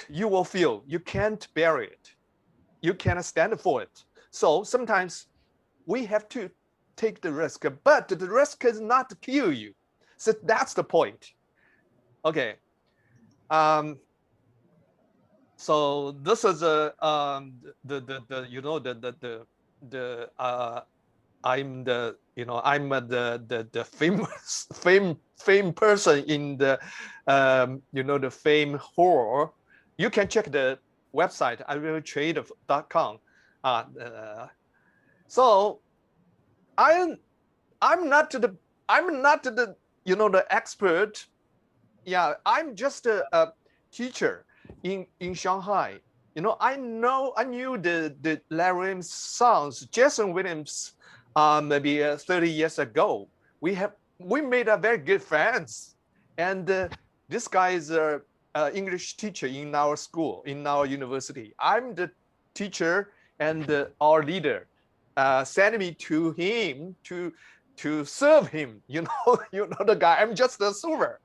you will feel you can't bear it. You cannot stand for it. So sometimes we have to take the risk, but the risk is not to kill you. So that's the point. Okay. So this is I'm the famous person in the the fame hall. You can check the website irealtrade.com. So I'm not the the expert. Yeah, I'm just a teacher in Shanghai. I knew the Larry Williams songs, Jason Williams, maybe 30 years ago. We made a very good friends, and this guy is a English teacher in our school, in our university. I'm the teacher, and our leader sent me to him to serve him. The guy. I'm just a server,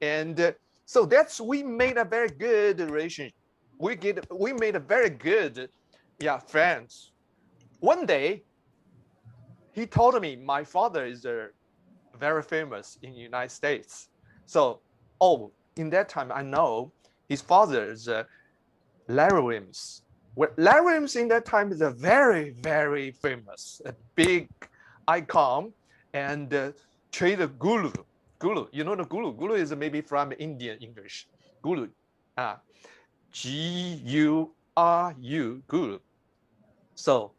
and so we made a very good relationship. We made a very good, friends. One day, he told me my father is very famous in the United States. So, in that time, I know his father is Larry Williams. Well, Larry Williams in that time is a very, very famous, a big icon and trader guru. Guru, the guru. Guru is maybe from Indian English. Guru, G-U-R-U, guru. So,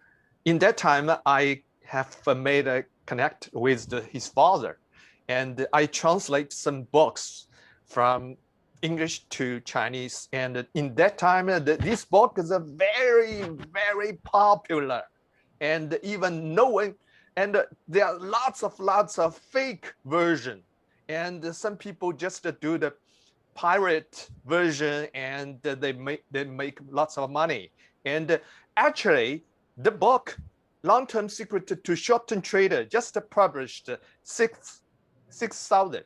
in that time, I have made a connect with his father, and I translate some books from English to Chinese. And in that time, this book is a very, very popular, and even no one. And there are lots of fake version. And some people just do the pirate version, and they make lots of money. And actually, the book Long-Term Secret to Short-Term Trader just published 6,000.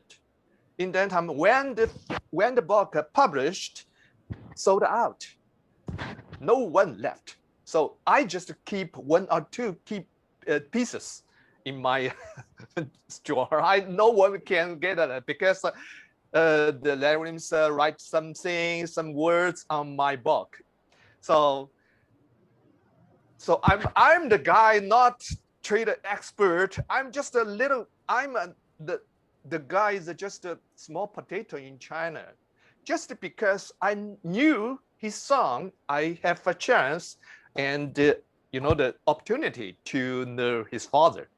In that time, when the book published, sold out, no one left. So I just keep one or two pieces in my drawer. No one can get it because the Larry Williams write something, some words on my book. So I'm the guy, not trader expert. I'm just a little. The guy is just a small potato in China. Just because I knew his song, I have a chance and the opportunity to know his father.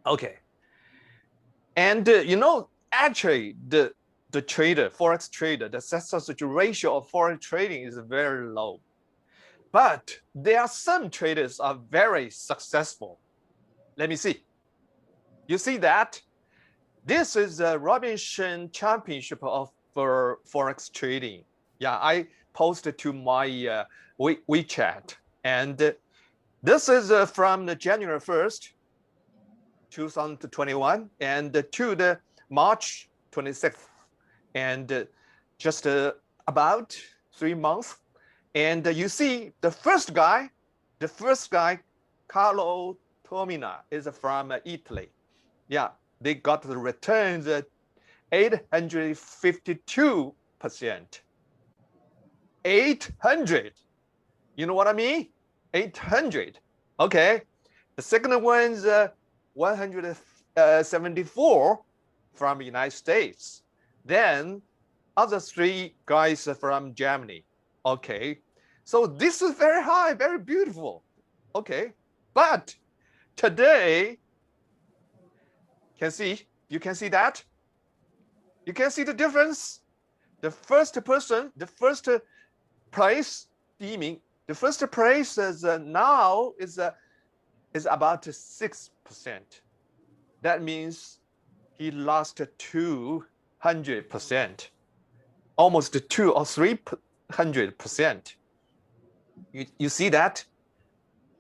Okay. And actually the trader, forex trader, the success ratio of forex trading is very low. But there are some traders are very successful. Let me see. You see that? This is a Robinson Championship for forex trading. Yeah, I posted to my WeChat, and this is from the January 1st, 2021, and to the March 26th, and just about 3 months. And you see the first guy, Carlo Tomina, is from Italy. Yeah, they got the returns at 852%. 800. You know what I mean? 800. Okay. The second one's 174 from the United States. Then other three guys from Germany. Okay. So this is very high, very beautiful. Okay. But today, you can see that? You can see the difference? The first person, the first price, the first price is now is about 6%. That means he lost 200%, almost 200 or 300%. You see that?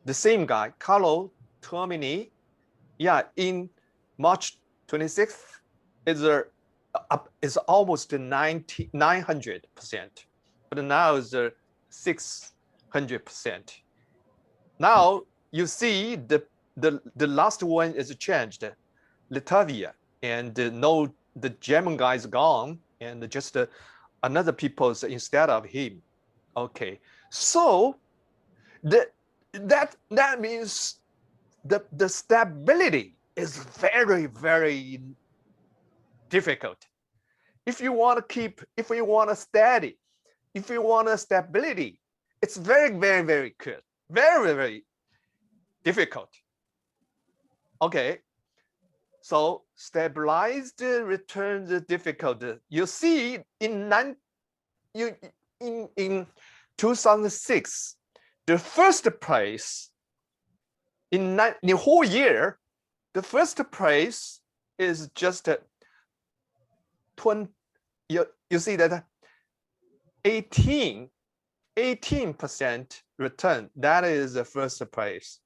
The same guy, Carlo Termini, in March 26th is almost 900%. but now it's 600%. Now you see the last one is changed, Latvia, and the German guy is gone, and just another people instead of him. Okay, so that means the stability is very, very difficult. If you want to keep, if you want to steady, if you want a stability, it's very, very, very good, very, very difficult. Okay, so stabilized returns difficult. You see in 2006, the first place in the whole year, the first place is just 20. You see that 18% return. That is the first place.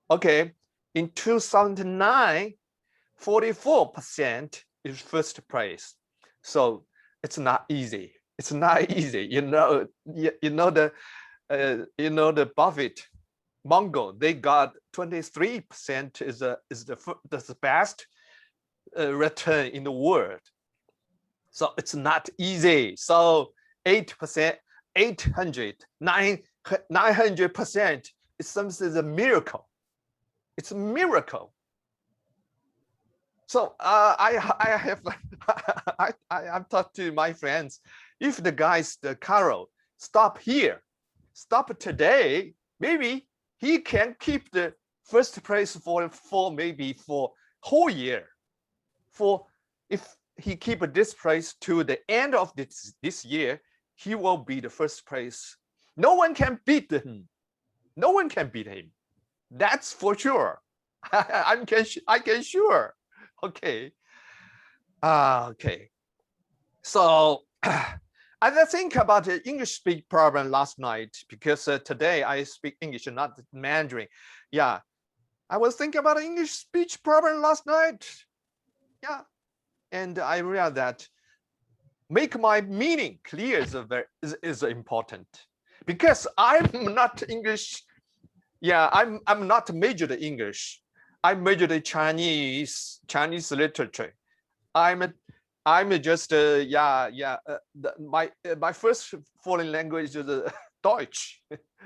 Okay, in 2009, 44% is first place. So it's not easy. It's not easy. You know the Buffett, Mongo, they got 23% is the best return in the world. So it's not easy. So 8%, 900% is something, is a miracle. It's a miracle. So I've talked to my friends. If the guys, the Carol, stop here, stop today, maybe he can keep the first place for maybe for whole year. For if he keep this place to the end of this year, he will be the first place. No one can beat him. No one can beat him. That's for sure. I can sure. Okay. Okay. So I think about the English speak problem last night, because today I speak English and not Mandarin. Yeah, I was thinking about the English speech problem last night. Yeah, and I realized that make my meaning clear is important, because I'm not English. Yeah, I'm not majored in English. I majored in Chinese literature. I'm just my first foreign language is Deutsch.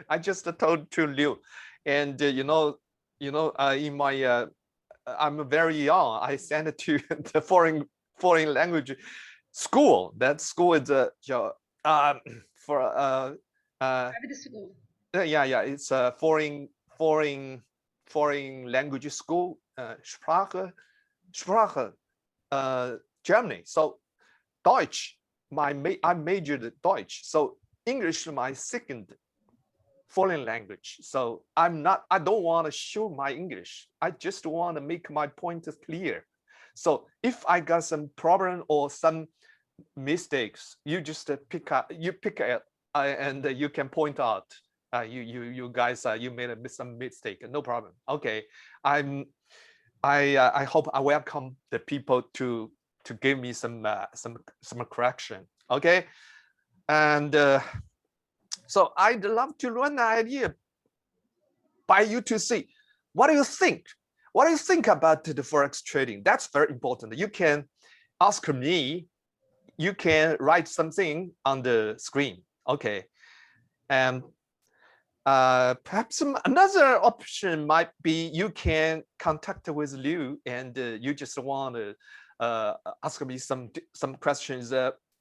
I just told to Liu, and in my I'm very young. I sent it to the foreign language school. That school is for private school. Yeah, it's a foreign language school. Sprache, Germany. So Deutsch, I majored in Deutsch. So English is my second foreign language. So I don't want to show my English. I just want to make my point clear. So if I got some problem or some mistakes, you just pick it and you can point out. You guys, you made some mistake. No problem. Okay, I hope I welcome the people to give me some correction. Okay, and so I'd love to run the idea by you to see what do you think. What do you think about the forex trading? That's very important. You can ask me. You can write something on the screen. Okay, and perhaps another option might be you can contact with Liu, and you just want to ask me some questions.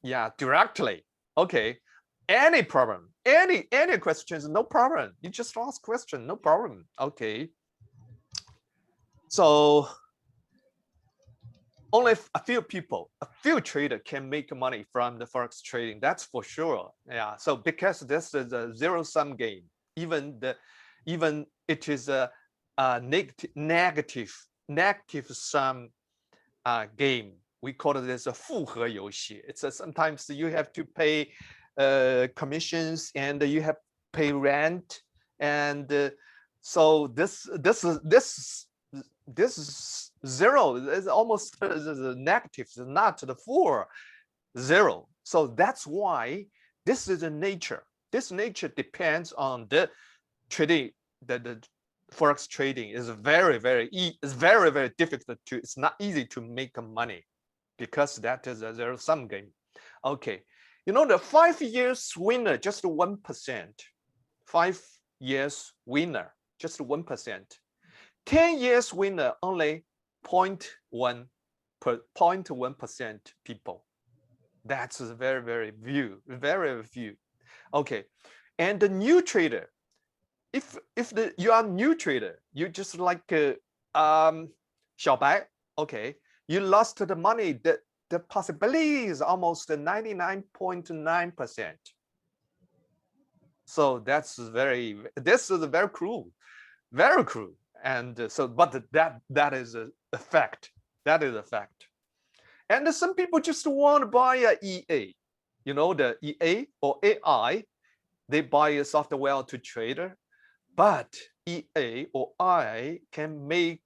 Yeah, directly. Okay, any problem, any questions, no problem. You just ask question, no problem. Okay. So only a few people, a few traders can make money from the forex trading. That's for sure. Yeah. So because this is a zero-sum game, even it is a negative sum game. We call it as a 复合游戏. It's sometimes you have to pay commissions and you have to pay rent, and so this is zero. It's almost negative. It's not the full zero. So that's why This is a nature. This nature depends on the trading. The forex trading is very difficult to. It's not easy to make money because that is a zero sum game. Okay, you know the 5 years winner just 1%. 5 years winner just 1%. 10 years winner only 0.1% people. That's very few. Okay, and the new trader, if you are new trader, you just like 小白, okay, you lost the money. The possibility is almost 99.9%. So this is very cruel, and so but that is a fact. That is a fact. And some people just want to buy a EA, you know, the EA or AI. They buy a software to trader, but EA or AI cannot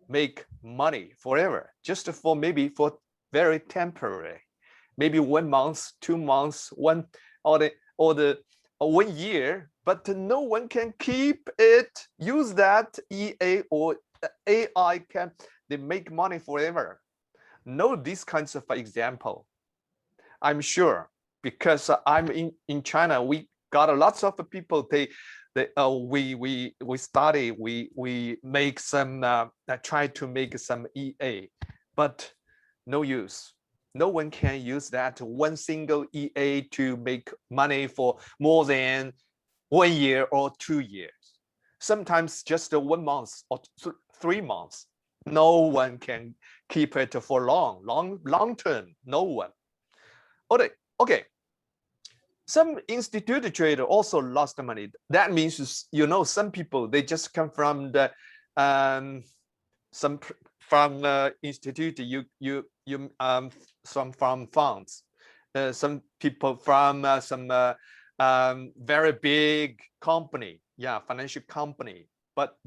make money forever. Just for maybe for very temporary, maybe 1 month, 2 months, 1 year. But no one can keep it. Use that EA or AI they make money forever. Know these kinds of example. I'm sure because I'm in China. We got lots of people. We study. We make some. Try to make some EA, but no use. No one can use that one single EA to make money for more than 1 year or 2 years. Sometimes just 1 month or 3 months. No one can keep it for long term. No one. Okay. Some institute trader also lost money. That means, you know, some people they just come from the institute. Some from funds. Some people from some very big company, financial company. But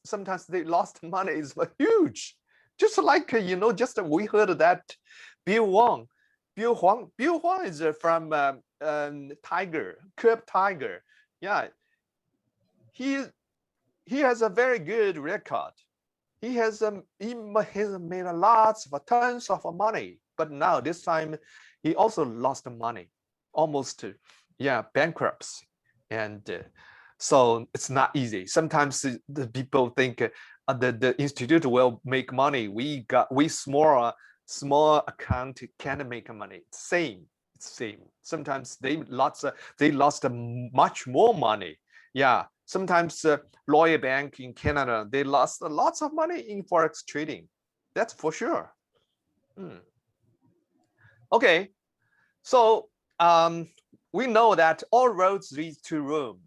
sometimes they lost money is huge. Just like just we heard that Bill Huang is from Curb Tiger. Yeah, he has a very good record. He has made lots of tons of money, but now this time he also lost money, almost bankruptcy, and so it's not easy. Sometimes the people think the institute will make money. We small account can make money. Same. Sometimes they lost much more money. Yeah. Sometimes Lloyd Bank in Canada, they lost lots of money in forex trading. That's for sure. Okay, so we know that all roads lead to Rome.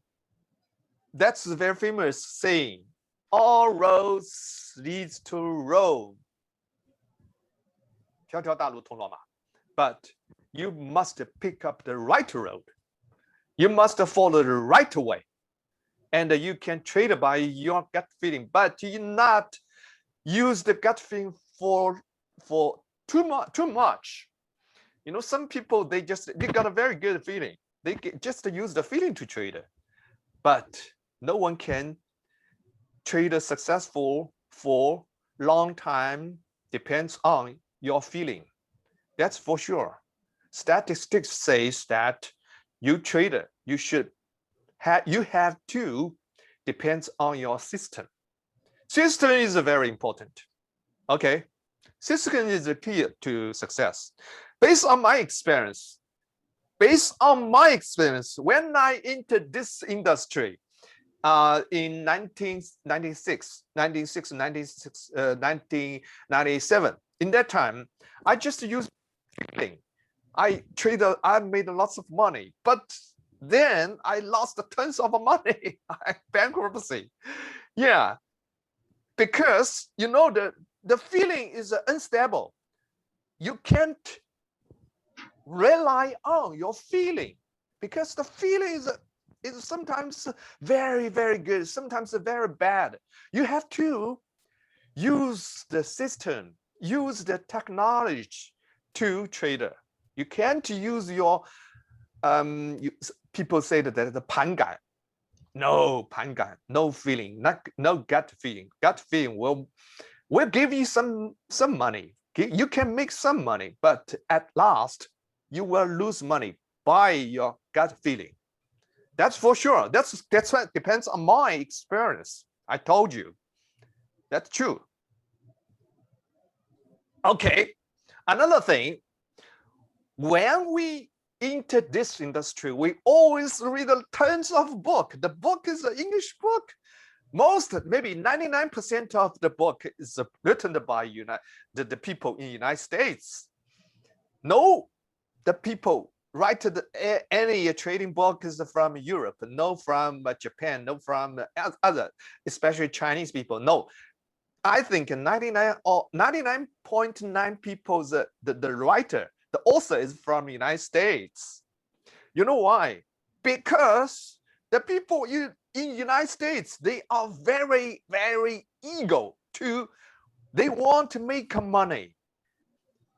That's a very famous saying. All roads leads to Rome. 条条大路通罗马. But you must pick up the right road. You must follow the right way. And you can trade by your gut feeling, but you not use the gut feeling for too much. You know, some people they got a very good feeling. They just use the feeling to trade, but no one can trade successful for long time. Depends on your feeling. That's for sure. Statistics says that you trader, you have to depends on your system. System is very important. Okay, system is the key to success. Based on my experience, when I entered this industry in 1997, in that time, I just used feeling. I made lots of money, but then I lost tons of money. Bankruptcy. Yeah, because you know the feeling is unstable. You can't rely on your feeling because the feeling is sometimes very good, sometimes very bad. You have to use the system, use the technology to trader. You can't use your people say that the 盘感. No 盘感, no feeling, no gut feeling. Gut feeling will give you some money. You can make some money, but at last you will lose money by your gut feeling. That's for sure. That's what depends on my experience. I told you. That's true. Okay. Another thing, when we enter this industry, we always read tons of book. The book is an English book. Maybe 99% of the book is written by the people in the United States. No, the people write any trading book is from Europe, no from Japan, no from other, especially Chinese people. No, I think 99.9 people, the writer, the author is from the United States. You know why? Because the people in the United States, they are very, very eager they want to make money.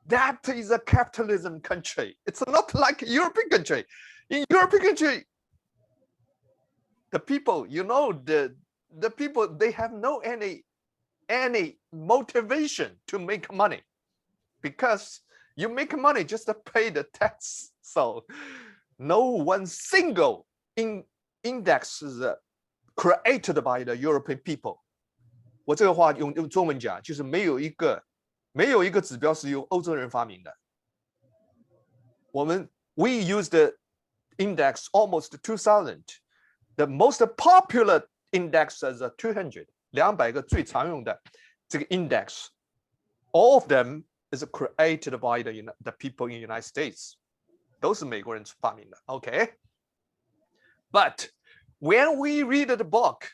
That is a capitalism country. It's not like a European country. In European country, the people, the people, they have no any motivation to make money, because you make money just to pay the tax. So no one single index is created by the European people. 我这个话用中文讲，就是没有一个指标是由欧洲人发明的。we use the index almost 2000. The most popular index is 200. 200个最常用的这个 index. All of them is created by the people in the United States. 都是美国人发明的。Okay. But when we read the book,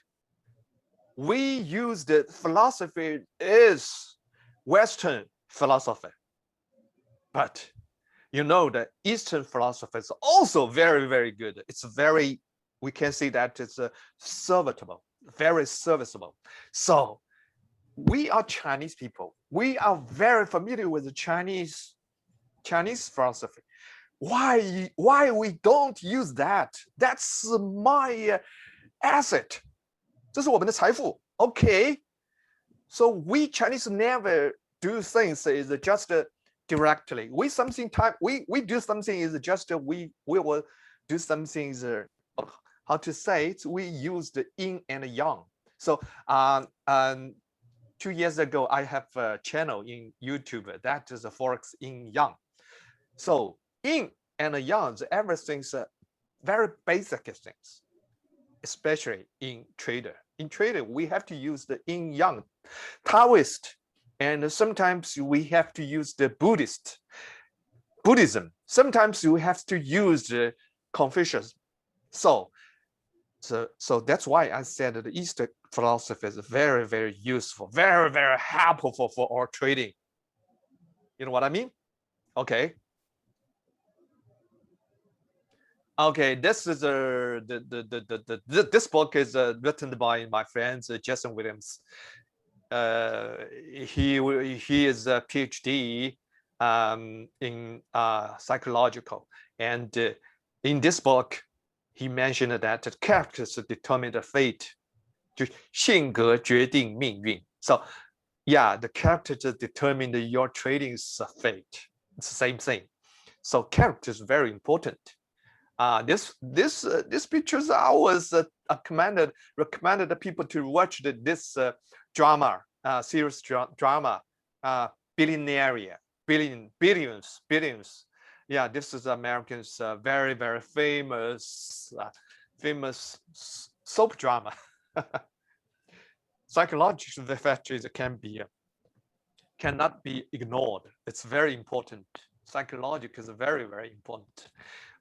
we use the philosophy is Western philosophy. But the Eastern philosophy is also very, very good. It's we can see that it's serviceable, very serviceable. So we are Chinese people. We are very familiar with the Chinese philosophy. Why we don't use that? That's my asset. 这是我们的财富. Okay. So we Chinese never do things is just directly. We do something is just we will do something is how to say it? We use the yin and yang. So 2 years ago, I have a channel in YouTube that is a forex yin yang. So yin and yang, everything's very basic things, especially in trader. In trader, we have to use the yin yang, Taoist, and sometimes we have to use the Buddhism. Sometimes you have to use the Confucius. So that's why I said that the Eastern philosophy is very, very useful, very, very helpful for our trading. You know what I mean? Okay. Okay, this is this book is written by my friend Jason Williams. He is a PhD in psychological, and in this book, he mentioned that the characters determine the fate. 就性格决定命运. So, yeah, the characters determine your trading's fate. It's the same thing. So, character is very important. This pictures I was recommended the people to watch this drama, series drama, Billions. Yeah, this is American's very, very famous soap drama. Psychological factors cannot be ignored. It's very important. Psychological is very, very important.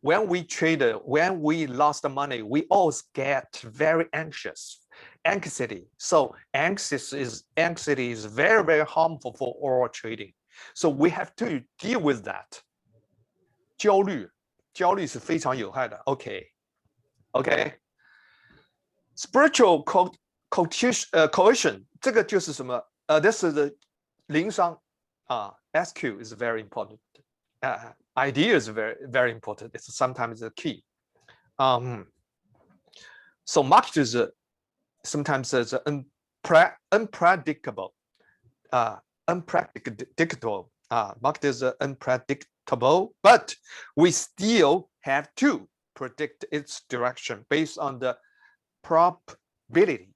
When we traded, when we lost the money, we always get very anxious. Anxiety. So anxiety is very, very harmful for our trading. So we have to deal with that. 焦虑是非常有害的. Okay. Spiritual coercion. 这个就是什么？This is the 灵商. SQ is very important. idea is very, very important. It's sometimes the key. So market is sometimes is unpredictable. Unpredictable. Market is unpredictable, but we still have to predict its direction based on the probability.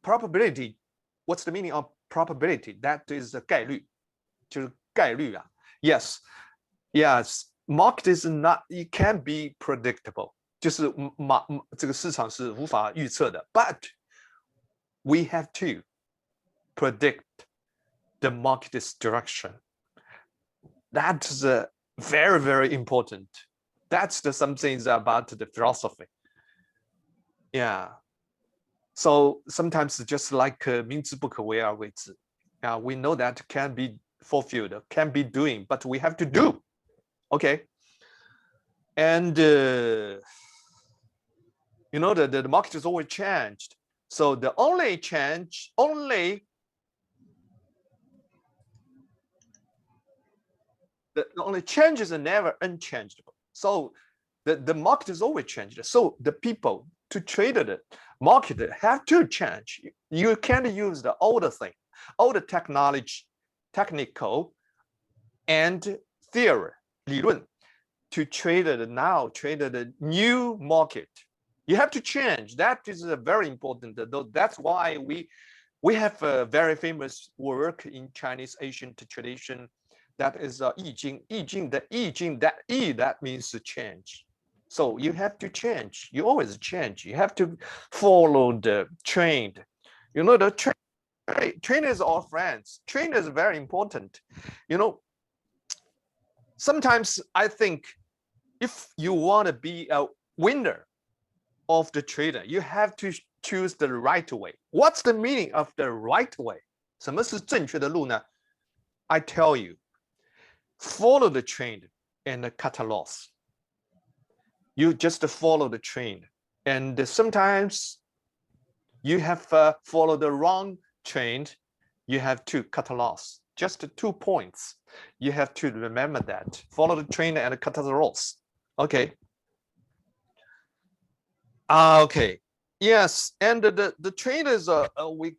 Probability, what's the meaning of probability? That is the 概率，就是概率啊。Yes, yes. Market is not. It can be predictable. 就是这个市场是无法预测的。But we have to predict the market's direction. That's very, very important. That's some things about the philosophy. Yeah. So sometimes just like 明知不可为而为之. We know that can be fulfilled, can be doing, but we have to do. Okay. And you know that the market is always changed. So the only change, the only changes are never unchangeable. So the market is always changed. So the people to trade the market have to change. You can't use the older thing, older technology, technical and theory, 理论 to trade the new market. You have to change. That is very important. That's why we have a very famous work in Chinese ancient tradition. That is 易经. 易经, the 易经, that 易 that means to change. So you have to change. You always change. You have to follow the trend. You know, the trend is our friends. Trend is very important. You know, sometimes I think if you want to be a winner of the trader, you have to choose the right way. What's the meaning of the right way? 什么是正确的路呢? I tell you, follow the trend and cut a loss. You just follow the trend, and sometimes you have followed the wrong trend. You have to cut a loss. Just 2 points. You have to remember that. Follow the trend and cut the loss. Okay. Okay. Yes, and the traders we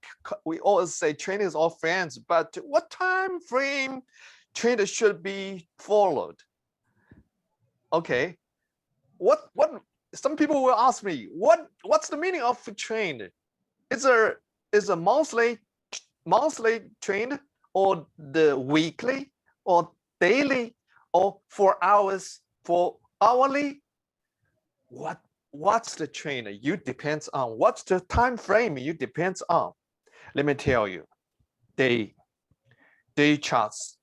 always say traders are friends, but what time frame traders should be followed? Okay. What some people will ask me, what's the meaning of trend? Is a monthly trend, or the weekly, or daily, or 4 hours, for hourly? What's the trend? You depends on what's the time frame. You depends on. Let me tell you, day charts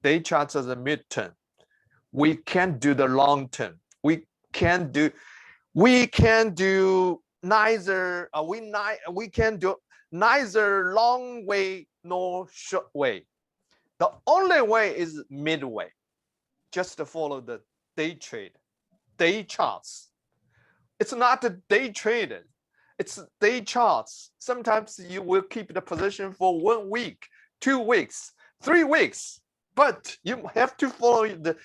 as a midterm. We can't do the long term. We can do neither. We can do neither long way nor short way. The only way is midway. Just to follow the day trade, day charts. It's not a day trader. It's day charts. Sometimes you will keep the position for 1 week, 2 weeks, 3 weeks, but you have to follow the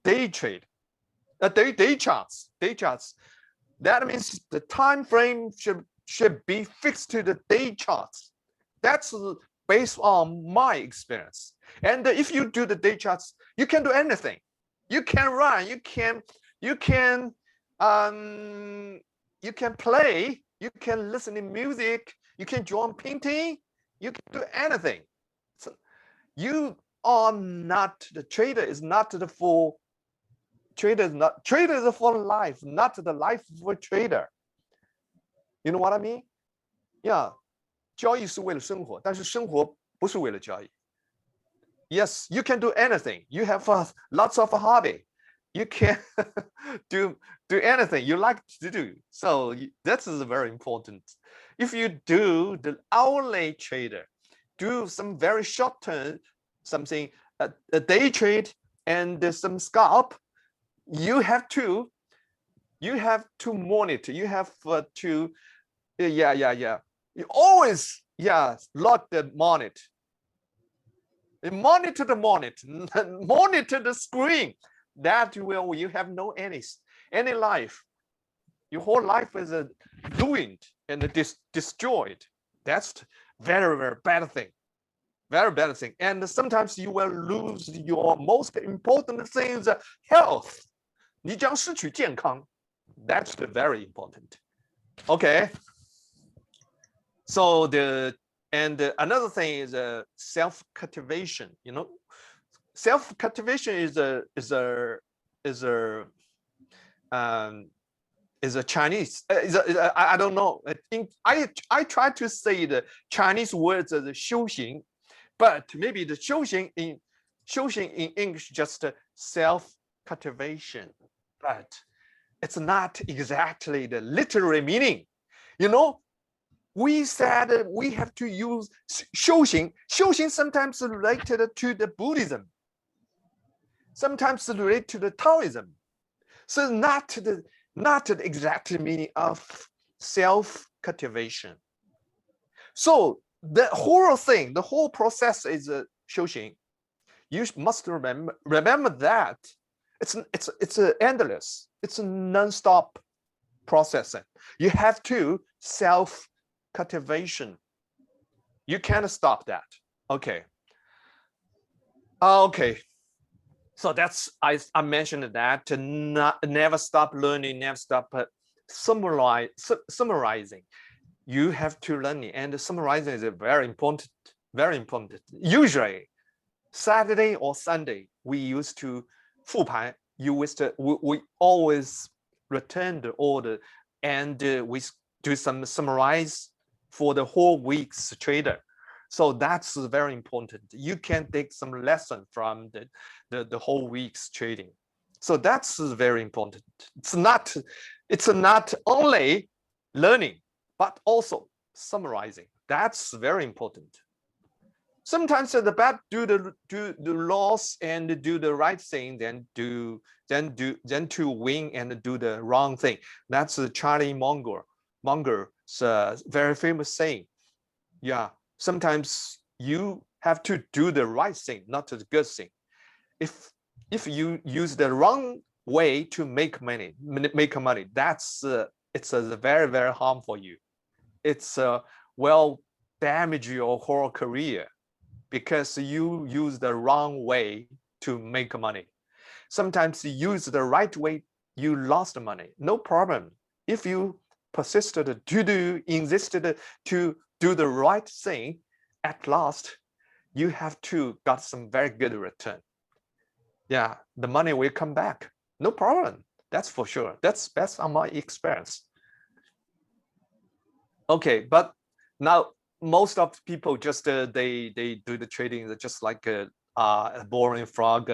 day trade, day charts. That means the time frame should be fixed to the day charts. That's based on my experience. And if you do the day charts, you can do anything. You can run. You can play, you can listen to music, you can join painting, you can do anything. So you are not, the trader is not the full, trader is for life, not the life for trader. You know what I mean? Yeah, 交易是为了生活，但是生活不是为了交易。Yes, you can do anything. You have lots of hobby. You can do anything you like to do. So that is very important. If you do the hourly trader, do some very short term, something a day trade and some scalp, you have to monitor. You have to you always log the monitor. Monitor the screen. That will you have no any life. Your whole life is ruined and destroyed. That's very, very bad thing. Very bad thing. And sometimes you will lose your most important thing is health. 你将失去健康. That's very important. Okay. So another thing is self-cultivation. You know, self-cultivation is a Chinese. I don't know. I try to say the Chinese words as 修行, but maybe the 修行in English just self-cultivation, but it's not exactly the literary meaning. You know, we said we have to use 修行. 修行 sometimes related to the Buddhism, sometimes related to the Taoism. So not the exact meaning of self-cultivation. So the whole thing, the whole process is 修行. You must remember that it's endless. It's a non-stop processing. You have to self-cultivation. You can't stop that. Okay. Okay. So that's I mentioned that to never stop learning, never stop summarizing. You have to learn it, and summarizing is very important. Very important. Usually, Saturday or Sunday, we used to 复盘. We always return the order, and we do some summarize for the whole week's trader. So that's very important. You can take some lesson from the whole week's trading. So that's very important. It's not only learning, but also summarizing. That's very important. Sometimes the bad do the loss and do the right thing, then to win and do the wrong thing. That's Charlie Munger's very famous saying. Yeah. Sometimes you have to do the right thing, not the good thing. If you use the wrong way to make money, that's it's a very, very harm for you. It's will damage your whole career because you use the wrong way to make money. Sometimes you use the right way, you lost money. No problem. If you insisted to do the right thing, at last, you have to got some very good return. Yeah, the money will come back. No problem. That's for sure. That's based on my experience. Okay, but now most of people just they do the trading just like a boring frog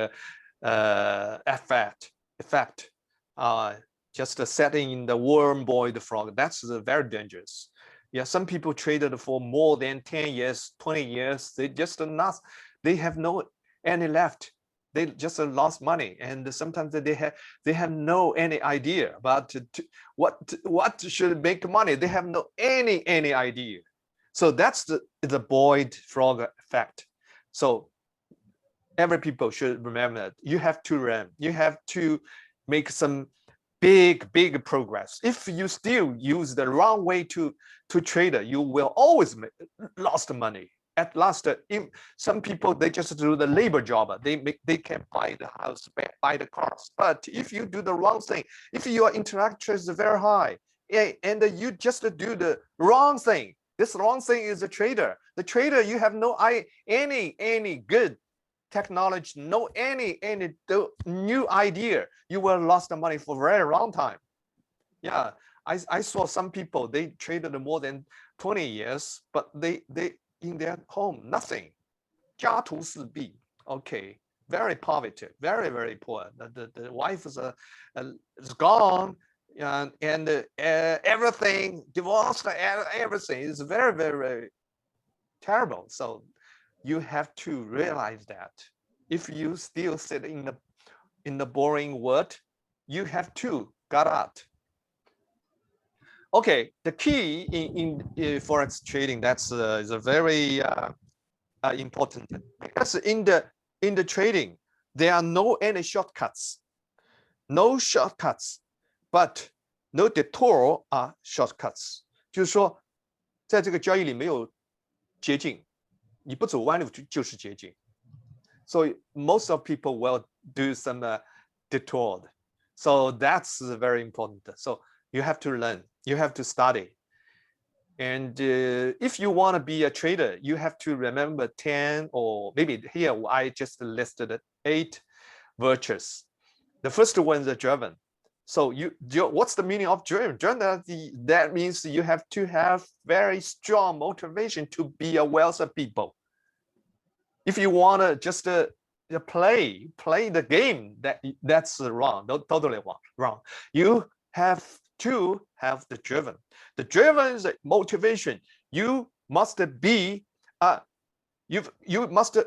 effect. Just setting in the worm boiled frog. That's very dangerous. Yeah, some people traded for more than 10 years, 20 years. They just they have no any left. They just lost money, and sometimes they have no any idea about what should make money. They have no any idea. So that's the boiled frog effect. So every people should remember that you have to learn. You have to make some big progress. If you still use the wrong way to trade, you will always lost money. At last, some people they just do the labor job. They can buy the house, buy the cars. But if you do the wrong thing, if your intellectual is very high, and you just do the wrong thing, this wrong thing is a trader. The trader, you have no any good technology, no any new idea, you will lost the money for a very long time. Yeah, I saw some people, they traded more than 20 years, but they in their home, nothing. 家徒四壁. Okay, very poverty, very poor. The wife is gone, and everything, divorced, everything is very terrible. So you have to realize that if you still sit in the boring word, you have to get out. Okay, the key in forex trading, that's is a very important because in the trading there are no any shortcuts, but no detour are shortcuts. 就是说，在这个交易里没有捷径，你不走弯路就是捷径。So most of people will do some detour. So that's very important. So you have to learn, you have to study. And if you want to be a trader, you have to remember 10 or maybe here I just listed 8 virtues. The first one is driven. So what's the meaning of driven? That means you have to have very strong motivation to be a wealthy people. If you want to just play the game, that's wrong, totally wrong. You have to have the driven. The driven is motivation. You must be you must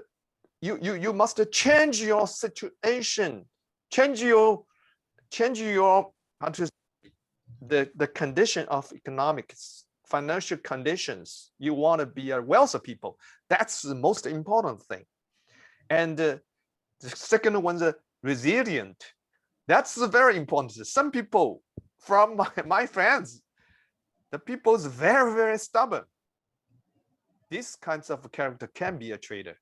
change your situation, change your the condition of economics, financial conditions. You want to be a wealthy people. That's the most important thing. And the second one is resilient. That's very important. Some people from my friends, the people is very, very stubborn. These kinds of character can be a trader.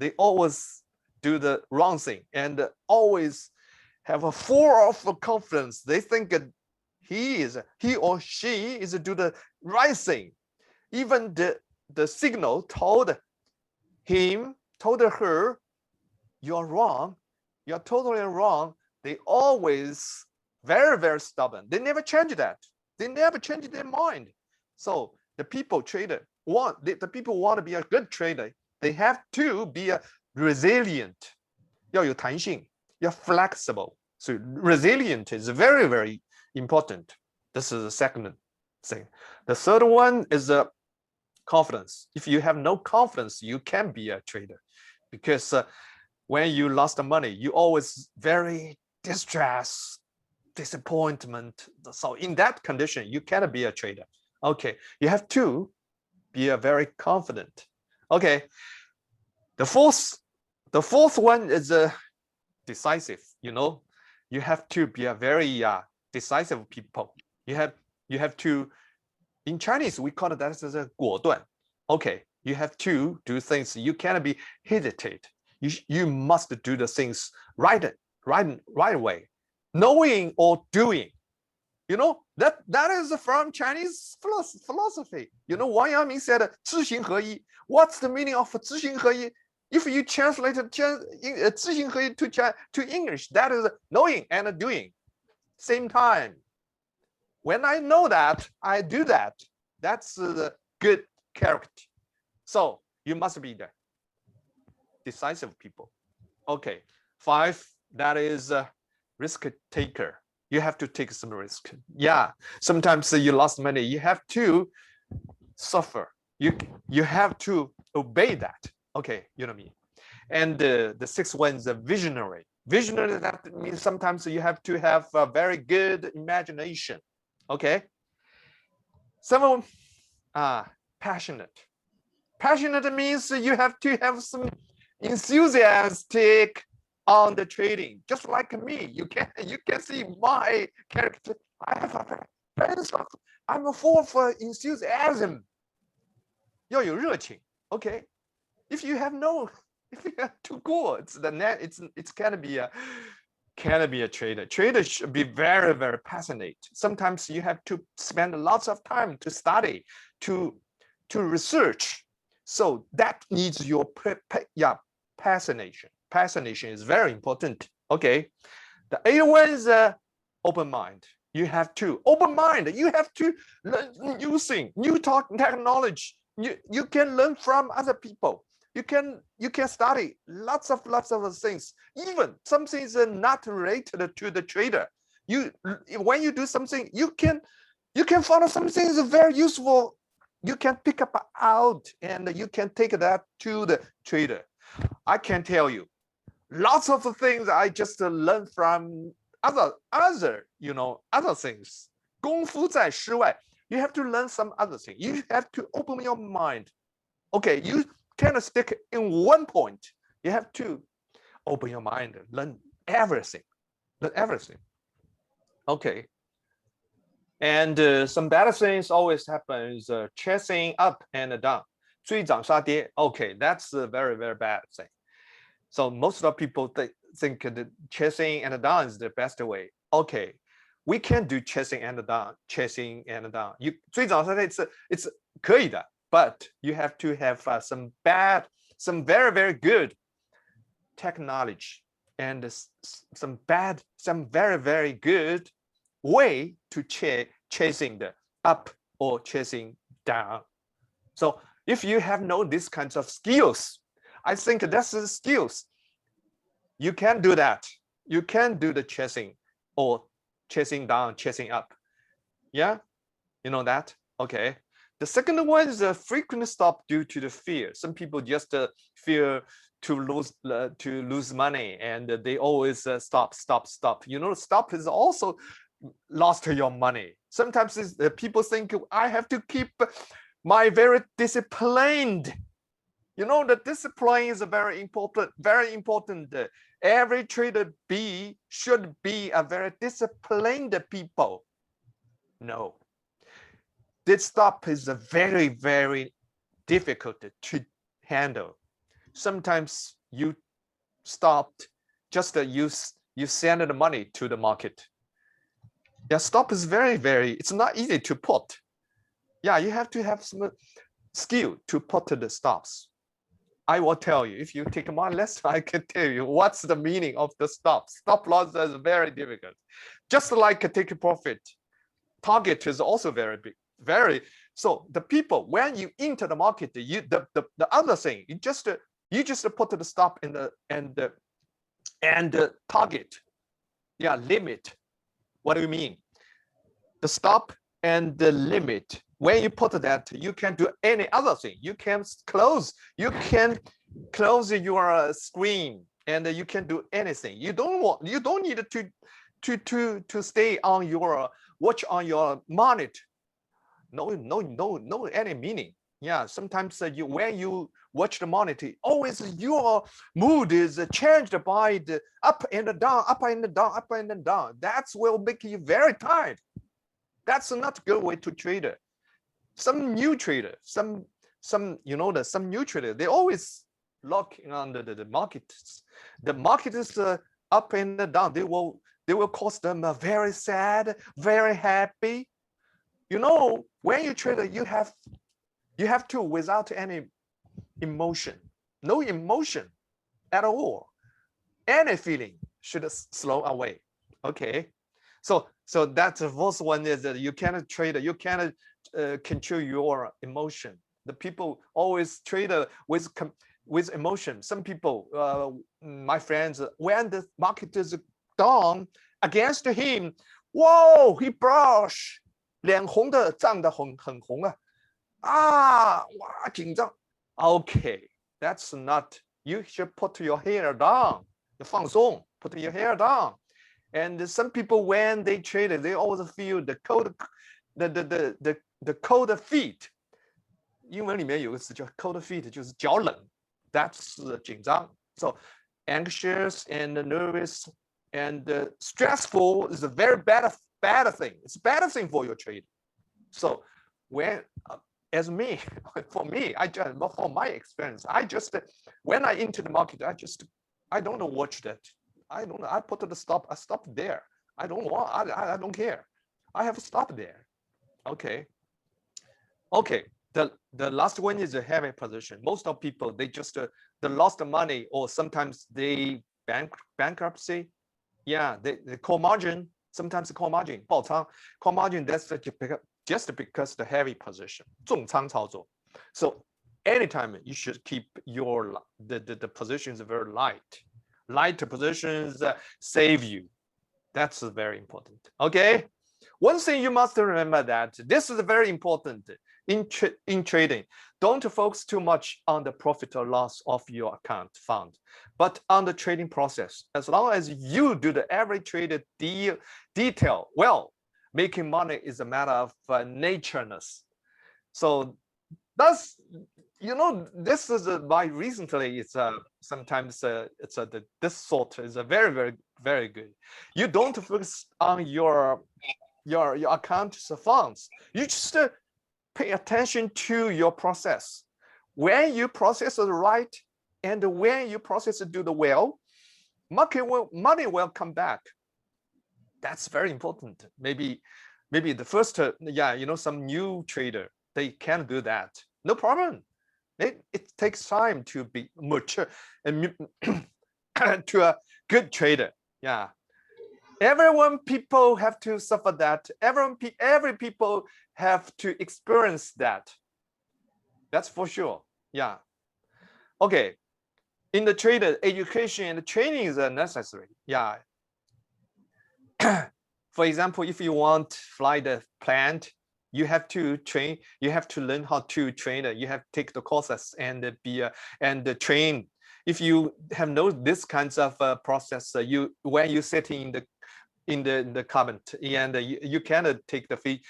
They always do the wrong thing and always have a full of confidence. They think he or she is do the right thing. Even the signal told her, you're wrong, you're totally wrong. They always very, very stubborn. They never change that. They never change their mind. So the people want to be a good trader. They have to be a resilient. 要有弹性, you're flexible. So resilient is very, very important. This is the second thing. The third one is confidence. If you have no confidence, you can be a trader because when you lost the money, you always very distressed, disappointment. So in that condition, you cannot be a trader. Okay, you have to be a very confident. Okay, the fourth one is decisive. You have to be a very decisive people. You have to, in Chinese we call it that as a 果断. Okay, you have to do things. You cannot be hesitate. You must do the things right away, knowing or doing. That is from Chinese philosophy. Wang Yangming said 知行合一. What's the meaning of 知行合一? If you translate 知行合一 to English, that is knowing and doing same time. When I know that, I do that. That's the good character. So you must be the decisive people. Okay, 5, that is a risk taker. You have to take some risk. Yeah, sometimes you lost money. You have to suffer. You have to obey that. Okay, you know me. And the 6th one is a visionary. Visionary, that means sometimes you have to have a very good imagination. Okay. 7, passionate. Passionate means you have to have some enthusiastic on the trading, just like me. You can see my character. I have a I'm full of enthusiasm. 要有热情. Okay. If you have too cool, it's cannot be a trader. Trader should be very, very passionate. Sometimes you have to spend lots of time to study, to research. So that needs your passionation. Passionation is very important. Okay. The 8th one is open mind. You have to open mind. You have to learn new thing, new technology. You can learn from other people. You can study lots of things. Even some things are not related to the trader. When you do something, you can find some things very useful. You can pick up out and you can take that to the trader. I can tell you lots of things I just learned from other things. 功夫在诗外. You have to learn some other thing. You have to open your mind. Okay, you tend to stick in one point. You have to open your mind, learn everything. Okay. And some bad things always happen is chasing up and down. 追涨杀跌. Okay, that's a very, very bad thing. So most of the people think that chasing and down is the best way. Okay, we can do chasing and down. You 追涨杀跌 it's 可以的, but you have to have some very, very good technology and some very, very good way to chasing the up or chasing down. So if you have known these kinds of skills, I think that's the skills. You can do that. You can do the chasing or chasing down, chasing up. Yeah, you know that? Okay. The second one is a frequent stop due to the fear. Some people just fear to lose money, and they always stop. You know, stop is also lost your money. Sometimes people think I have to keep my very disciplined. You know, the discipline is very important. Every trader should be a very disciplined people. No, this stop is very, very difficult to handle. Sometimes you stopped, just you send the money to the market. Yeah, stop is very, it's not easy to put. Yeah, you have to have some skill to put the stops. I will tell you, if you take my lesson, I can tell you what's the meaning of the stop. Stop loss is very difficult. Just like a take a profit, target is also very big. So the people, when you enter the market, the other thing, you just put the stop in the target. Yeah, limit. What do you mean? The stop and the limit. When you put that, you can do any other thing. You can close your screen, and you can do anything. You don't need to stay on your watch on your monitor. No any meaning. Yeah, sometimes when you watch the monitor, always your mood is changed by the up and down. That will make you very tired. That's not a good way to trade. Some new trader, some new trader, they always look on the market. The market is up and down. They will cause them very sad, very happy. You know, when you trade, you have to without any emotion, no emotion at all. Any feeling should slow away. Okay, so that's the first one is that you cannot trade. You cannot control your emotion. The people always trade with emotion. Some people, my friends, when the market is down against him, whoa, he blush. 脸红的涨得很红啊，哇，紧张。Okay, that's not. You should put your hair down. 放松 put your hair down. And some people, when they trade, they always feel the cold feet. 英文里面有个词叫 cold feet， 就是脚冷。That's 紧张。So anxious and nervous and stressful is a very bad thing. It's a bad thing for your trade. So when for my experience, when I enter the market, I don't watch that. I don't know. I put the stop. I stop there. I don't care. I have stopped there. Okay. The last one is a heavy position. Most of people, they just they lost the money, or sometimes they bankruptcy. Yeah, they call margin. Sometimes call margin 爆仓 call margin. That's just because the heavy position 重仓操作. So anytime you should keep your the positions very light. Light positions save you. That's very important. Okay. One thing you must remember that this is very important in trading. Don't focus too much on the profit or loss of your account fund, but on the trading process. As long as you do the every traded detail well, making money is a matter of natureness. So you know, this is why recently it's sometimes this sort is a very good. You don't focus on your account's funds. You just pay attention to your process. When you process it right, and when you process it do the well, money will come back. That's very important. Maybe the first, you know, some new trader, they can do that. No problem. It takes time to be mature and to a good trader. Yeah. People have to suffer that. Every people have to experience that. That's for sure. Yeah. Okay. In the trader, education and training is necessary. Yeah. For example, if you want to fly the plane, you have to train. You have to learn how to train. You have to take the courses and and train. If you have this kinds of process, when you sit in the cabin and you cannot take the feet,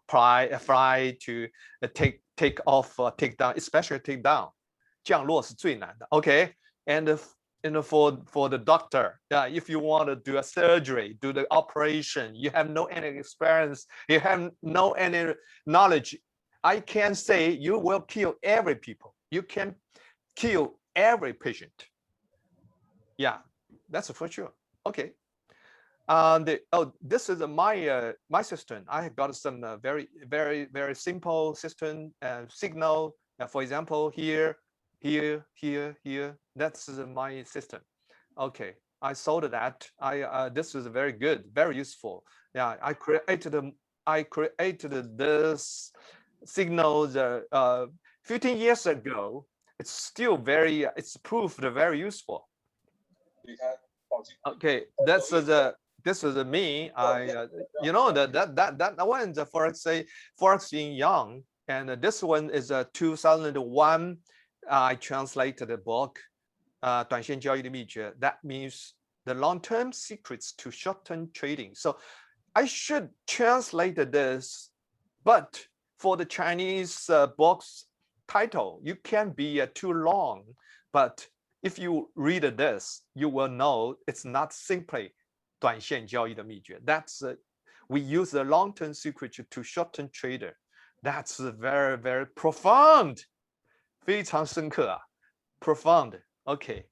fly to take off, take down, especially take down. 降落是最难的 ，OK， and for the doctor, if you want to do a surgery, do the operation, you have no any experience, you have no any knowledge, I can say you will kill every people. You can kill every patient. Yeah, that's for sure. Okay. This is my system. I got some very simple system signal. For example, here. That's my system. Okay, I sold that. This is very good, very useful. Yeah, I created this signal 15 years ago. It's still it's proved very useful. Okay, this is me. You know that one is Forex in Young, and this one is 2001. I translated the book, 短线交易的秘诀. That means the long-term secrets to short-term trading. So I should translate this, but for the Chinese box title, you can't be too long. But if you read this, you will know it's not simply 短线交易的秘诀. That's we use the long-term secret to short-term trader. That's very profound. 非常深刻啊 profound. Okay.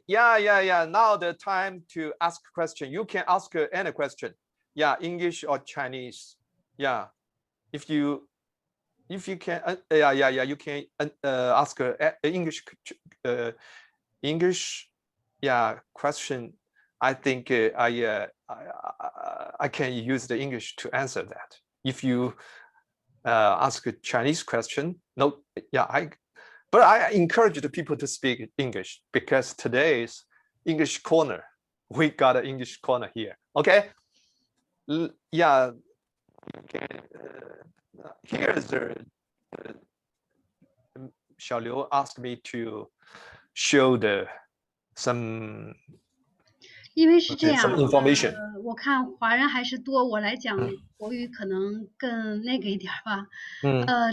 Yeah. Now the time to ask question. You can ask any question. Yeah, English or Chinese. Yeah, if you can. You can ask English. Yeah, question. I think I can use the English to answer that. If you ask a Chinese question, no, but I encourage the people to speak English because today's English corner, we got an English corner here. Okay, yeah. Here's Xiao Liu asked me to show some. 因为是这样， information. 我看华人还是多，我来讲国语可能更那个一点吧。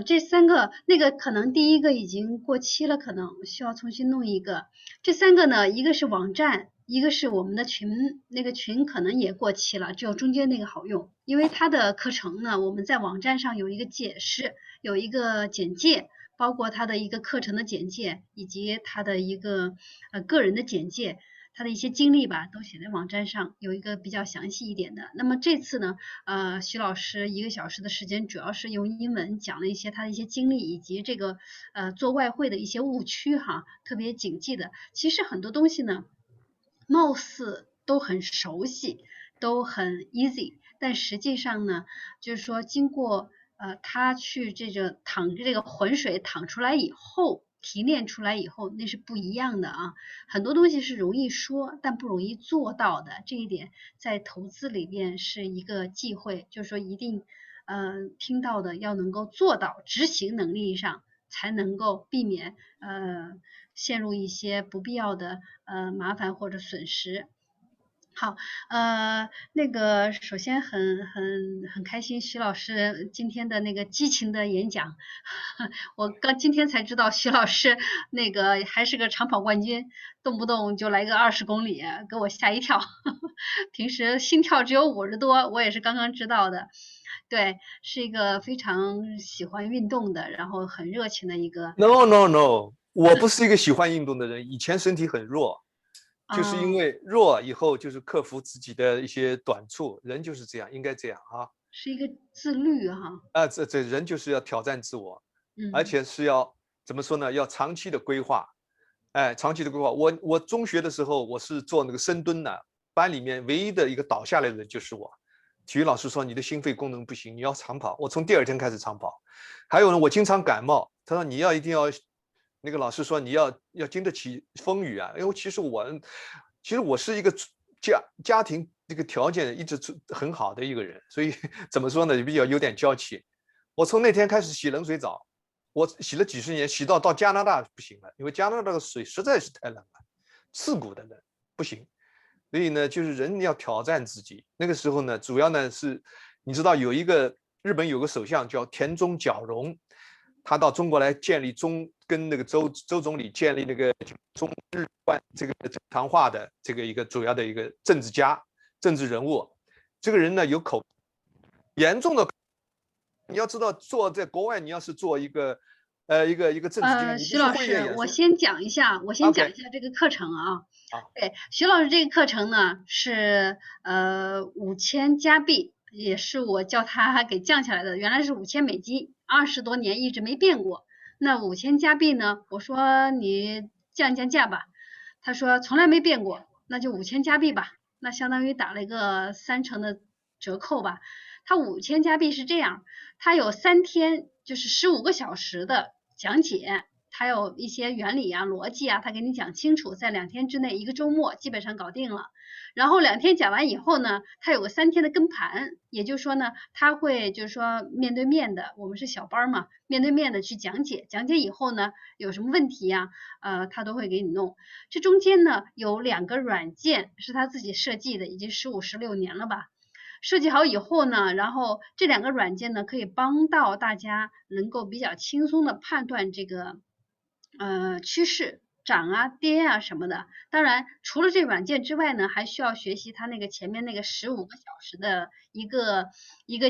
这三个，那个可能第一个已经过期了，可能需要重新弄一个。这三个呢，一个是网站，一个是我们的群，那个群可能也过期了，只有中间那个好用。因为它的课程呢，我们在网站上有一个解释，有一个简介，包括它的一个课程的简介，以及它的一个个人的简介。他的一些经历吧，都写在网站上，有一个比较详细一点的。那么这次呢，徐老师1个小时的时间，主要是用英文讲了一些他的一些经历，以及这个做外汇的一些误区哈，特别谨记的。其实很多东西呢，貌似都很熟悉，都很 easy， 但实际上呢，就是说经过他去这个这个浑水淌出来以后。提炼出来以后，那是不一样的啊！很多东西是容易说，但不容易做到的。这一点在投资里边是一个忌讳，就是说一定听到的要能够做到，执行能力上才能够避免陷入一些不必要的麻烦或者损失。好，那个首先很开心，徐老师今天的那个激情的演讲，我今天才知道徐老师那个还是个长跑冠军，动不动就来个20公里，给我吓一跳。平时心跳只有50多，我也是刚刚知道的。对，是一个非常喜欢运动的，然后很热情的一个。No no no， 我不是一个喜欢运动的人，以前身体很弱。就是因哦，为弱以后就是克服自己的一些短处，人就是这样，应该这样啊。是一个自律哈。这人就是要挑战自我，而嗯。且是要怎么说呢？要长期的规划。长期的规划。我中学的时候我是做那个深蹲的，班里面唯一的一个倒下来的人就是我。体育老师说你的心肺功能不行，你要长跑。我从第2天开始长跑。还有呢，我经常感冒，他说你一定要。那个老师说你要经得起风雨啊，因为其实我是一个家庭这个条件一直很好的一个人，所以怎么说呢，比较有点娇气。我从那天开始洗冷水澡，我洗了几十年，洗到加拿大不行了，因为加拿大的水实在是太冷了，刺骨的冷，不行。所以呢，就是人要挑战自己。那个时候呢，主要呢是，你知道日本有个首相叫田中角荣，他到中国来跟那个周总理建立那个中日关这个谈话的这个一个主要的一个政治人物。这个人呢严重的，你要知道在国外，你要是做一个政治经理，你必须徐老师，会演说。我先讲一下这个课程啊。对，徐老师这个课程呢是5000加币，也是我叫他给降下来的，原来是5000美金，20多年一直没变过。那5000加币呢，我说你降价吧，他说从来没变过，那就5000加币吧，那相当于打了一个30%的折扣吧。他5000加币是这样，他有3天，就是15个小时的讲解，还有一些原理啊、逻辑啊，他给你讲清楚，在2天之内，一个周末基本上搞定了。然后2天讲完以后呢，他有个3天的跟盘，也就是说呢，他会就是说面对面的，我们是小班嘛，面对面的去讲解，讲解以后呢，有什么问题啊，他都会给你弄。这中间呢，有2个软件是他自己设计的，已经15、16年了吧。设计好以后呢，然后这2个软件呢，可以帮到大家能够比较轻松的判断这个趋势涨啊跌啊什么的。当然除了这软件之外呢，还需要学习它那个前面那个15个小时的一个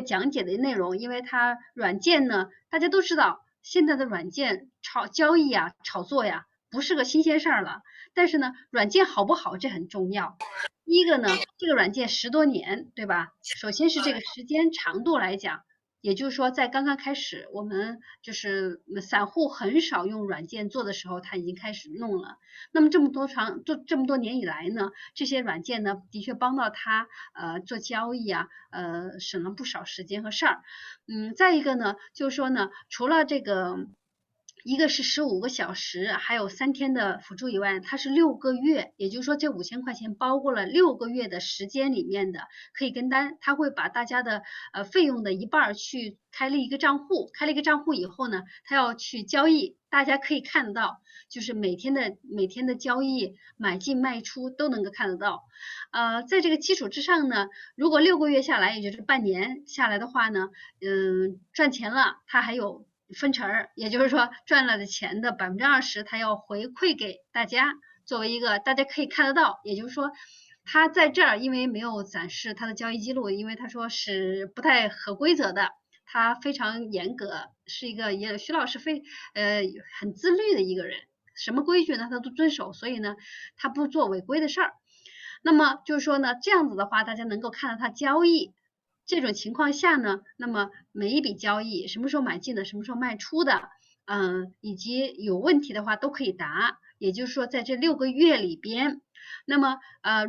讲解的内容，因为它软件呢，大家都知道现在的软件交易啊炒作呀不是个新鲜事儿了，但是呢软件好不好这很重要。第一个呢，这个软件10多年，对吧？首先是这个时间长度来讲，也就是说，在刚刚开始，我们就是散户很少用软件做的时候，他已经开始弄了。那么这么多年以来呢，这些软件呢，的确帮到他做交易啊，省了不少时间和事儿。再一个呢，就是说呢，除了这个。一个是15个小时，还有3天的辅助以外，它是6个月，也就是说这5000块钱包括了6个月的时间里面的可以跟单，他会把大家的费用的一半去开了一个账户，开了一个账户以后呢，他要去交易，大家可以看得到，就是每天的交易买进卖出都能够看得到。在这个基础之上呢，如果6个月下来，也就是半年下来的话呢，赚钱了，他还有分成，也就是说赚了的钱的20%，他要回馈给大家，作为一个大家可以看得到，也就是说他在这儿因为没有展示他的交易记录，因为他说是不太合规则的，他非常严格，是一个徐老师很自律的一个人，什么规矩呢他都遵守，所以呢他不做违规的事儿。那么就是说呢，这样子的话，大家能够看到他交易。这种情况下呢，那么每一笔交易什么时候买进的，什么时候卖出的，以及有问题的话都可以答。也就是说，在这6个月里边，那么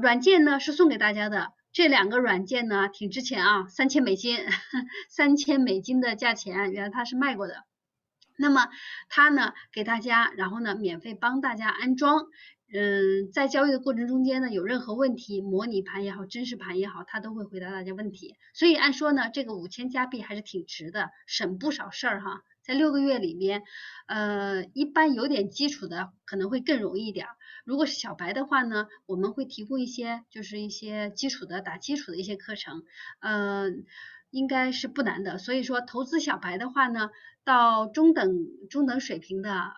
软件呢是送给大家的，这2个软件呢挺值钱啊，3000美金，3000美金的价钱，原来它是卖过的。那么它呢给大家，然后呢免费帮大家安装。在交易的过程中间呢，有任何问题，模拟盘也好，真实盘也好，他都会回答大家问题。所以按说呢，这个5000加币还是挺值的，省不少事儿哈。在6个月里边，一般有点基础的可能会更容易一点。如果是小白的话呢，我们会提供一些就是一些打基础的一些课程，应该是不难的。所以说投资小白的话呢，到中等水平的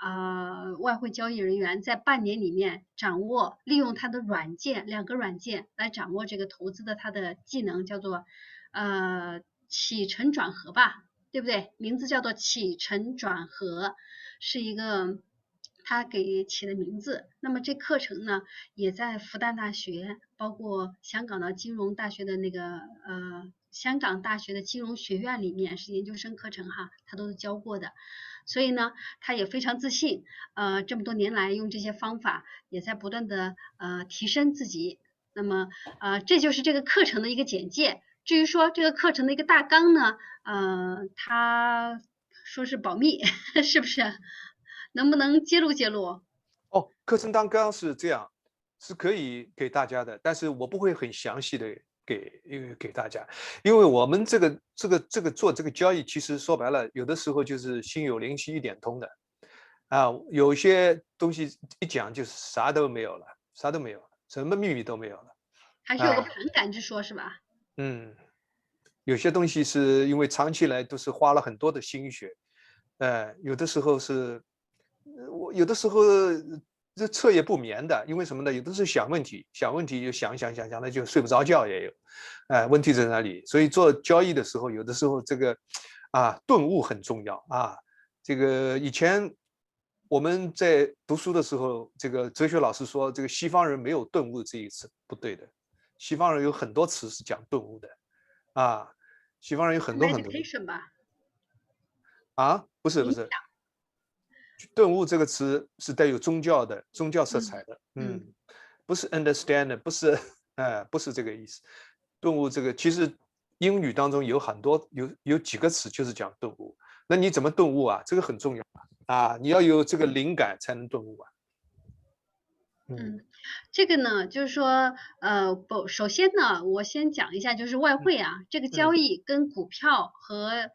外汇交易人员，在半年里面利用他的2个软件来掌握这个投资的他的技能，叫做起承转合吧，对不对？名字叫做起承转合，是一个他给起的名字。那么这课程呢，也在复旦大学，包括香港的金融大学的香港大学的金融学院里面是研究生课程哈，他都是教过的。所以呢，他也非常自信，这么多年来用这些方法，也在不断的提升自己。那么这就是这个课程的一个简介。至于说这个课程的一个大纲呢，他说是保密，是不是？能不能揭露揭露？课程大纲是这样，是可以给大家的，但是我不会很详细的给大家，因为我们这个做这个交易，其实说白了，有的时候就是心有灵犀一点通的，有些东西一讲就是啥都没有了，什么秘密都没有了，还是有个盘感之说，是吧？有些东西是因为长期来都是花了很多的心血，有的时候有的时候这彻夜不眠的，因为什么呢？有的是想问题就想的就睡不着觉也有，问题在哪里？所以做交易的时候，有的时候这个顿悟很重要啊。这个以前我们在读书的时候，这个哲学老师说，这个西方人没有顿悟这一词，不对的。西方人有很多词是讲顿悟的，西方人有很多 meditation 吧？不是。顿悟这个词是带有宗教色彩的，不是 understand， 不是这个意思。顿悟这个其实英语当中有很多有几个词就是讲顿悟，那你怎么顿悟啊？这个很重要你要有这个灵感才能顿悟啊。这个呢，就是说，首先呢，我先讲一下，就是外汇这个交易跟股票和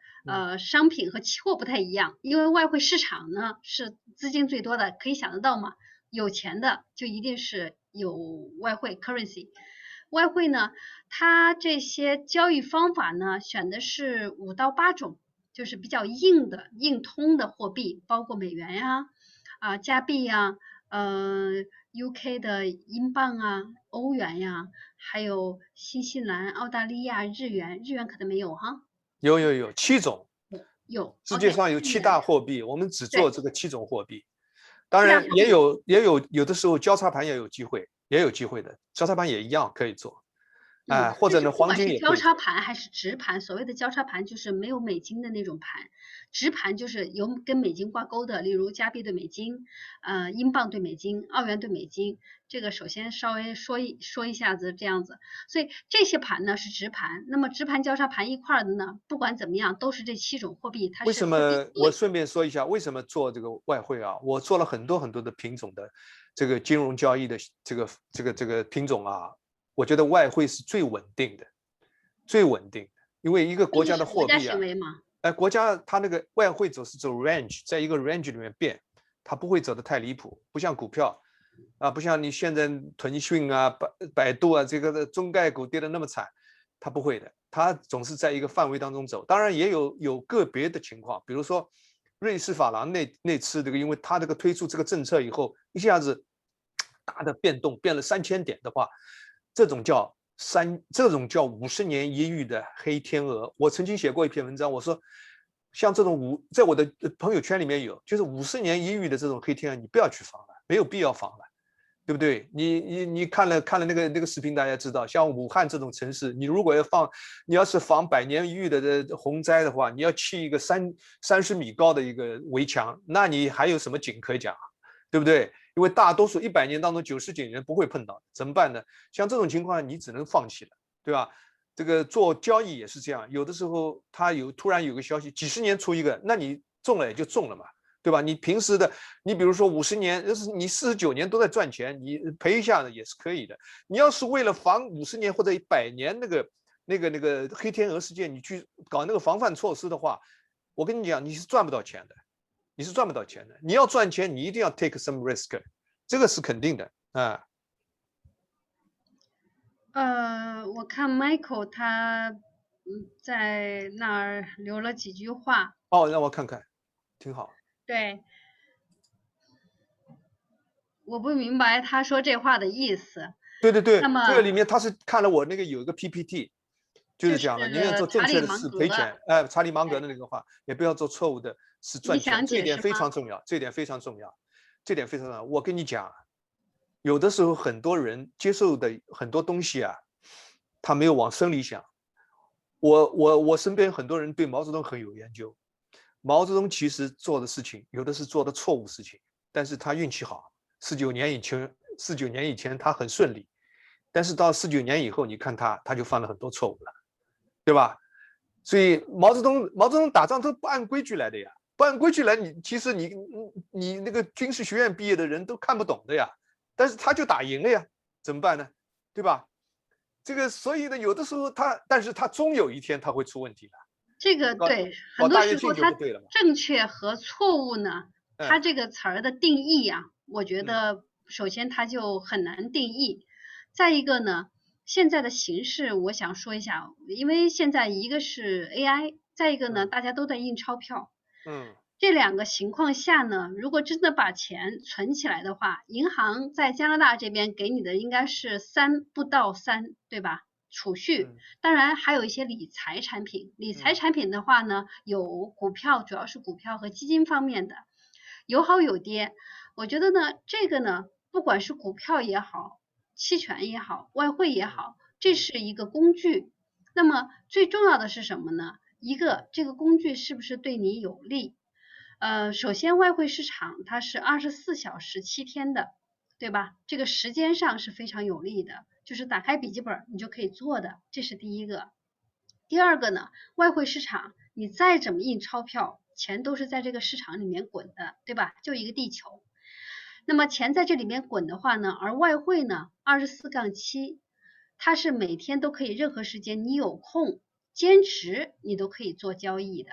商品和期货不太一样，因为外汇市场呢是资金最多的，可以想得到嘛，有钱的就一定是有外汇 currency。外汇呢，它这些交易方法呢，选的是5到8种，就是比较硬通的货币，包括美元呀、加币呀、UK 的英镑欧元呀，还有新西兰、澳大利亚日元可能没有哈。有7种，有世界上有7大货币，我们只做这个7种货币。当然也有的时候交叉盘也有机会的，交叉盘也一样可以做。或者呢，黄金也可以。交叉盘还是直盘？所谓的交叉盘就是没有美金的那种盘，直盘就是有跟美金挂钩的，例如加币对美金，英镑对美金，澳元对美金。这个首先稍微说一下子这样子，所以这些盘呢是直盘。那么直盘、交叉盘一块的呢，不管怎么样都是这7种货币。它是为什么？我顺便说一下，为什么做这个外汇我做了很多的品种的这个金融交易的这个品种我觉得外汇是最稳定的，因为一个国家的货币国家它那个外汇走 range， 在一个 range 里面变，它不会走得太离谱，不像股票不像你现在腾讯百度这个中概股跌得那么惨，它不会的，它总是在一个范围当中走。当然也有个别的情况，比如说瑞士法郎那次这个，因为它这个推出这个政策以后，一下子大的变动，变了3000点的话。这种叫50年一遇的黑天鹅。我曾经写过一篇文章，我说像这种在我的朋友圈里面有，就是50年一遇的这种黑天鹅，你不要去防了，没有必要防了，对不对？你看了那个视频，大家知道，像武汉这种城市，你如果你要是防100年一遇的洪灾的话，你要砌一个30米高的一个围墙，那你还有什么景可以讲对不对？因为大多数100年当中90几年不会碰到，怎么办呢？像这种情况你只能放弃了，对吧？这个做交易也是这样，有的时候它突然有个消息，几十年出一个，那你中了也就中了嘛，对吧？你平时的，你比如说50年，要是你49年都在赚钱，你赔一下的也是可以的。你要是为了防50年或者100年那个黑天鹅事件，你去搞那个防范措施的话，我跟你讲，你是赚不到钱的。你要赚钱，你一定要 take some risk， 这个是肯定的。我看 Michael 他在那儿留了几句话。哦，让我看看，挺好。对，我不明白他说这话的意思。对对对，那么这个里面他是看了我那个有一个 PPT，就是讲了，宁愿做正确的事赔钱，查理芒格的那个话，也不要做错误的事赚钱，这一点非常重要，这一点非常重要，这点非常重要。我跟你讲，有的时候很多人接受的很多东西啊，他没有往深里想。我身边很多人对毛泽东很有研究，毛泽东其实做的事情有的是做的错误事情，但是他运气好，49年以前他很顺利，但是到49年以后，你看他就犯了很多错误了，对吧？所以毛泽东打仗都不按规矩来的呀，不按规矩来，其实你那个军事学院毕业的人都看不懂的呀，但是他就打赢了呀，怎么办呢？对吧？这个所以呢，有的时候但是他终有一天他会出问题的。这个对，很多时候它正确和错误呢，它这个词儿的定义啊，我觉得首先它就很难定义。再一个呢，现在的形势我想说一下，因为现在一个是 AI， 再一个呢，大家都在印钞票。这两个情况下呢，如果真的把钱存起来的话，银行在加拿大这边给你的应该是3不到3，对吧？储蓄，当然还有一些理财产品。理财产品的话呢，有股票，主要是股票和基金方面的，有好有跌。我觉得呢，这个呢，不管是股票也好，期权也好，外汇也好，这是一个工具。那么最重要的是什么呢？一个，这个工具是不是对你有利？首先外汇市场它是24小时7天的，对吧？这个时间上是非常有利的，就是打开笔记本你就可以做的，这是第一个。第二个呢，外汇市场你再怎么印钞票，钱都是在这个市场里面滚的，对吧？就一个地球。那么钱在这里面滚的话呢，而外汇呢24-7，它是每天都可以，任何时间你有空坚持你都可以做交易的。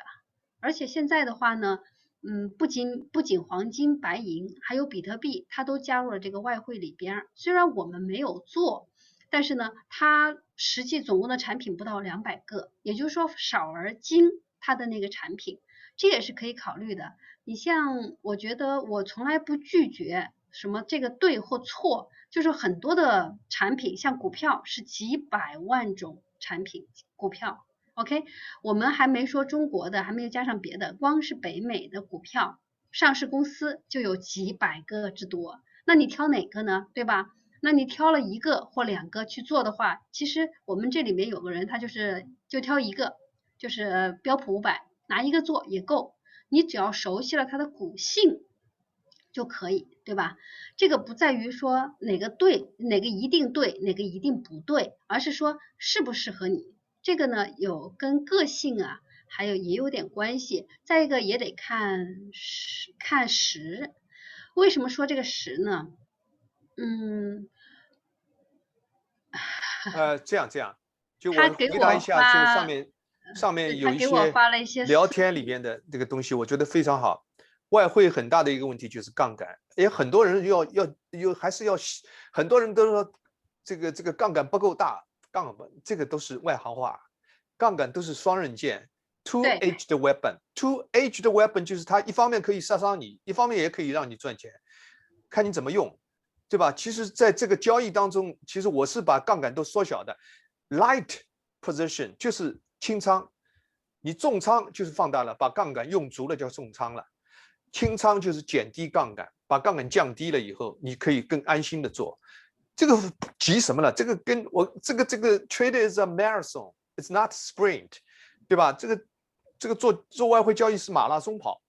而且现在的话呢，不仅黄金、白银，还有比特币，它都加入了这个外汇里边。虽然我们没有做，但是呢，它实际总共的产品不到200个，也就是说少而精它的那个产品，这也是可以考虑的。你像，我觉得我从来不拒绝什么这个对或错，就是很多的产品，像股票是几百万种产品，股票。OK， 我们还没说中国的，还没有加上别的，光是北美的股票上市公司就有几百个之多。那你挑哪个呢？对吧？那你挑了1个或2个去做的话，其实我们这里面有个人他就挑1个，就是标普500，拿1个做也够。你只要熟悉了它的股性就可以，对吧？这个不在于说哪个对，哪个一定对，哪个一定不对，而是说适不适合你。这个呢，有跟个性啊，还有也有点关系。再一个也得看时。为什么说这个时呢？这样，就我回答一下，就上面有一些聊天里面的这个东西，我觉得非常好。外汇很大的一个问题就是杠杆，也很多人很多人都说这个杠杆不够大。这个都是外行话，杠杆都是双刃剑 ，two-edged weapon。two-edged weapon 就是它一方面可以杀伤你，一方面也可以让你赚钱，看你怎么用，对吧？其实在这个交易当中，其实我是把杠杆都缩小的 ，light position 就是轻仓，你重仓就是放大了，把杠杆用足了叫重仓了，轻仓就是减低杠杆，把杠杆降低了以后，你可以更安心的做。这个急什么了？这个跟我这个 trade is a marathon, it's not sprint， 对吧？这个做外汇交易是马拉松跑，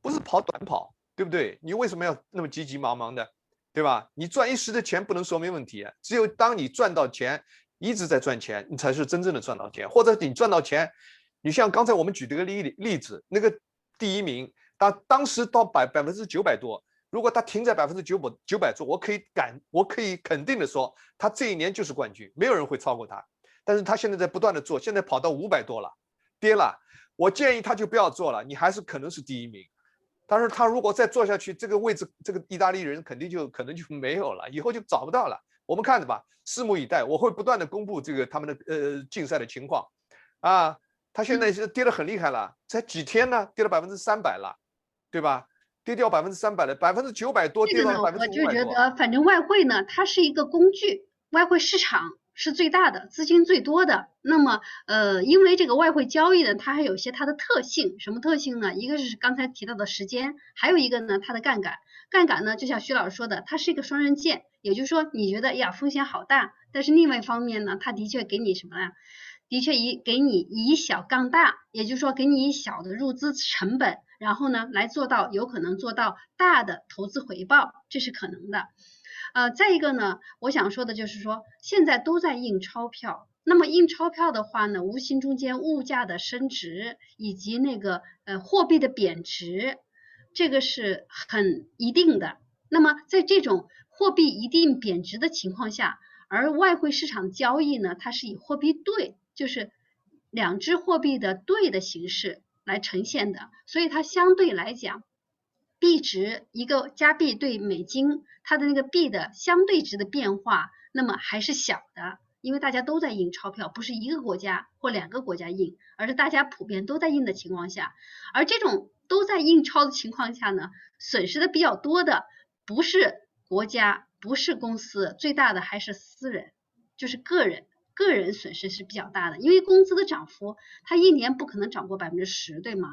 不是跑短跑，对不对？你为什么要那么急急忙忙的，对吧？你赚一时的钱不能说没问题，只有当你赚到钱，一直在赚钱，你才是真正的赚到钱。或者你赚到钱，你像刚才我们举这个例子，那个第一名，当时到900多。如果他停在900做，我可以肯定的说，他这一年就是冠军，没有人会超过他。但是他现在在不断的做，现在跑到500多了，跌了。我建议他就不要做了，你还是可能是第一名。但是他如果再做下去，这个位置，这个意大利人肯定可能就没有了，以后就找不到了。我们看着吧，拭目以待。我会不断的公布这个他们的竞赛的情况啊。他现在是跌得很厉害了，才几天呢，跌了300%了，对吧？跌掉300%了，900%多跌到了500%多。我就觉得，反正外汇呢，它是一个工具，外汇市场是最大的，资金最多的。那么，因为这个外汇交易呢，它还有些它的特性，什么特性呢？一个是刚才提到的时间，还有一个呢，它的杠杆。杠杆呢，就像徐老师说的，它是一个双刃剑，也就是说，你觉得呀风险好大，但是另外一方面呢，它的确给你什么呀？的确给你以小杠大，也就是说给你以小的入资成本，然后呢来有可能做到大的投资回报，这是可能的。再一个呢，我想说的就是说，现在都在印钞票，那么印钞票的话呢，无形中间物价的升值以及那个货币的贬值，这个是很一定的。那么在这种货币一定贬值的情况下，而外汇市场交易呢，它是以货币对，就是两只货币的对的形式来呈现的，所以它相对来讲，币值一个加币对美金，它的那个币的相对值的变化，那么还是小的，因为大家都在印钞票，不是一个国家或2个国家印，而是大家普遍都在印的情况下，而这种都在印钞的情况下呢，损失的比较多的不是国家，不是公司，最大的还是私人，就是个人损失是比较大的，因为工资的涨幅，它一年不可能涨过10%，对吗？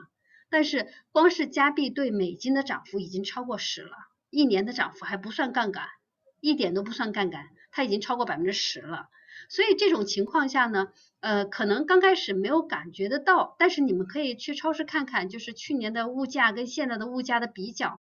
但是光是加币对美金的涨幅已经超过10了，一年的涨幅还不算杠杆，一点都不算杠杆，它已经超过10%了。所以这种情况下呢，可能刚开始没有感觉得到，但是你们可以去超市看看，就是去年的物价跟现在的物价的比较，